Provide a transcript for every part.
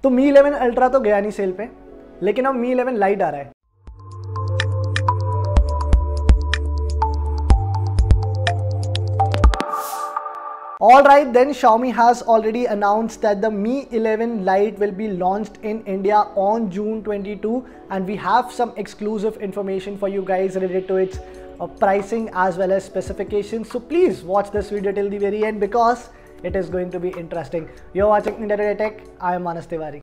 तो Mi 11 Ultra तो गया नहीं सेल पे, लेकिन अब Mi 11 Lite आ रहा है। Alright, then Xiaomi has already announced that the Mi 11 Lite will be launched in India on June 22, and we have some exclusive information for you guys related to its pricing as well as specifications. So please watch this video till the very end because it is going to be interesting. You're watching India Today Tech. I am Manas Tiwari.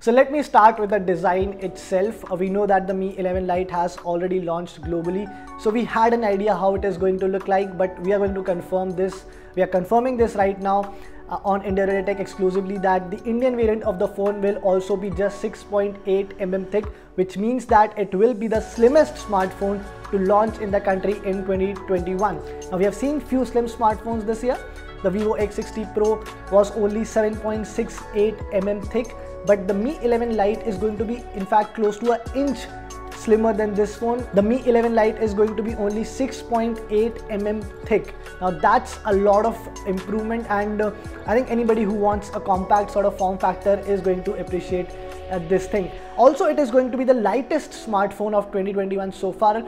So let me start with the design itself. We know that the Mi 11 Lite has already launched globally. So we had an idea how it is going to look like, but we are going to confirm this. We are confirming this right now on India Today Tech exclusively that the Indian variant of the phone will also be just 6.8 mm thick, which means that it will be the slimmest smartphone to launch in the country in 2021. Now we have seen few slim smartphones this year. The Vivo X60 Pro was only 7.68 mm thick, but the Mi 11 Lite is going to be in fact close to an inch slimmer than this phone. The Mi 11 Lite is going to be only 6.8 mm thick. Now that's a lot of improvement, and I think anybody who wants a compact sort of form factor is going to appreciate this thing. Also, it is going to be the lightest smartphone of 2021 so far.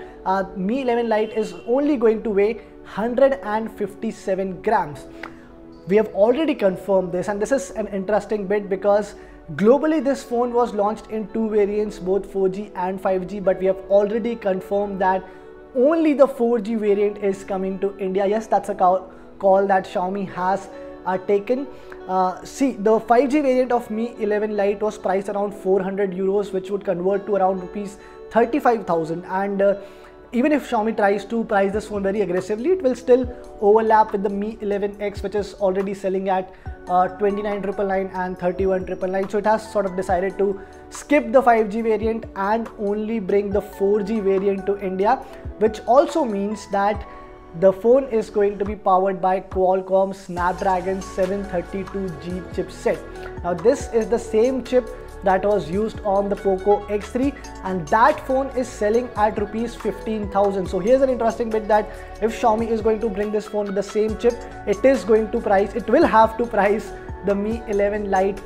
Mi 11 Lite is only going to weigh 157 grams. We have already confirmed this, and this is an interesting bit because globally this phone was launched in two variants, both 4G and 5G, but we have already confirmed that only the 4G variant is coming to India. Yes, that's a call that Xiaomi has taken. See, the 5G variant of Mi 11 Lite was priced around 400 euros, which would convert to around rupees 35,000, and even if Xiaomi tries to price this phone very aggressively, it will still overlap with the Mi 11X, which is already selling at 29,999 and 31,999. So it has sort of decided to skip the 5G variant and only bring the 4G variant to India, which also means that the phone is going to be powered by Qualcomm Snapdragon 732G chipset. Now this is the same chip that was used on the Poco X3, and that phone is selling at rupees 15,000. So here's an interesting bit that if Xiaomi is going to bring this phone with the same chip, it will have to price the Mi 11 Lite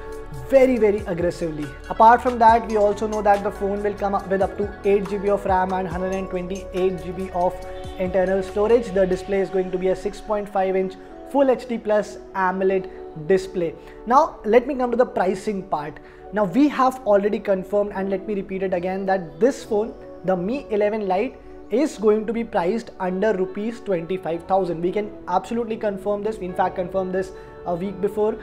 very aggressively. Apart from that, we also know that the phone will come up with up to 8 GB of RAM and 128 GB of internal storage. The display is going to be a 6.5 inch Full HD Plus AMOLED display. Now let me come to the pricing part. Now we have already confirmed, and let me repeat it again, that this phone, the Mi 11 Lite, is going to be priced under rupees 25,000. We can absolutely confirm this. We in fact confirmed this a week before.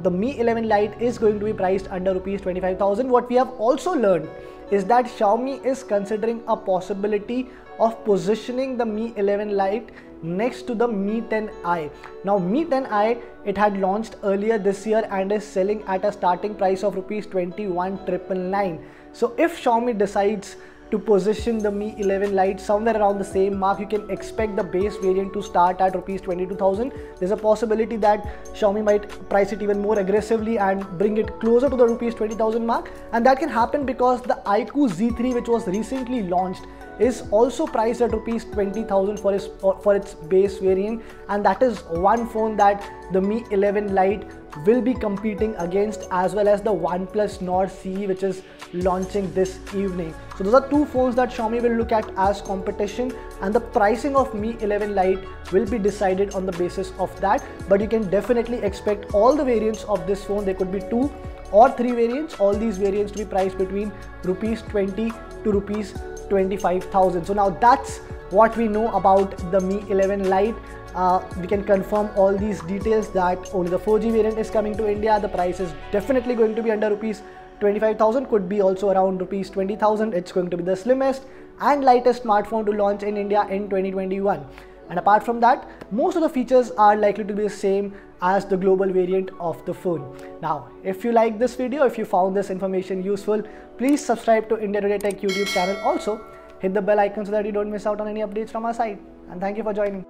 The Mi 11 Lite is going to be priced under rupees 25,000. What we have also learned is that Xiaomi is considering a possibility of positioning the Mi 11 Lite next to the Mi 10i. Now Mi 10i, it had launched earlier this year and is selling at a starting price of rupees 21,999. So if Xiaomi decides to position the Mi 11 Lite somewhere around the same mark, you can expect the base variant to start at rupees 22,000. There's a possibility that Xiaomi might price it even more aggressively and bring it closer to the rupees 20,000 mark, and that can happen because the iQOO Z3, which was recently launched, is also priced at rupees 20,000 for its base variant, and that is one phone that the Mi 11 Lite will be competing against, as well as the OnePlus Nord CE, which is launching this evening. So those are two phones that Xiaomi will look at as competition, and the pricing of Mi 11 Lite will be decided on the basis of that. But you can definitely expect all the variants of this phone. There could be 2 or 3 variants, all these variants to be priced between rupees 20 to rupees 25,000. So now that's what we know about the Mi 11 Lite. We can confirm all these details that only the 4G variant is coming to India. The price is definitely going to be under rupees 25,000, could be also around rupees 20,000. It's going to be the slimmest and lightest smartphone to launch in India in 2021. And apart from that, most of the features are likely to be the same as the global variant of the phone. Now, if you like this video, if you found this information useful, please subscribe to India Today Tech YouTube channel. Also, hit the bell icon so that you don't miss out on any updates from our side. And thank you for joining.